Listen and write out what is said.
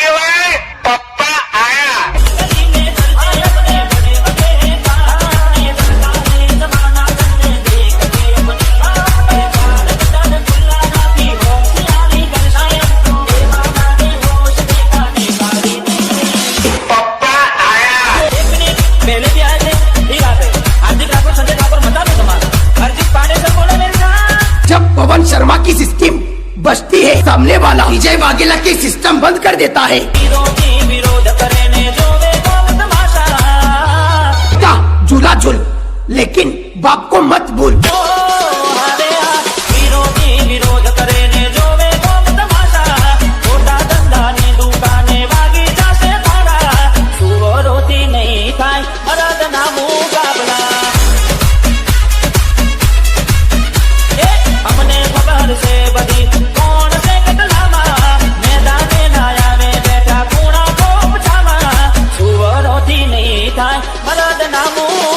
કહેવાય પપ્પા આયા. जब पवन शर्मा की सिस्टम बचती है, सामने वाला विजय वाघेला की सिस्टम बंद कर देता है. झूला झूल लेकिन बाप को मत भूल. મરદ નામું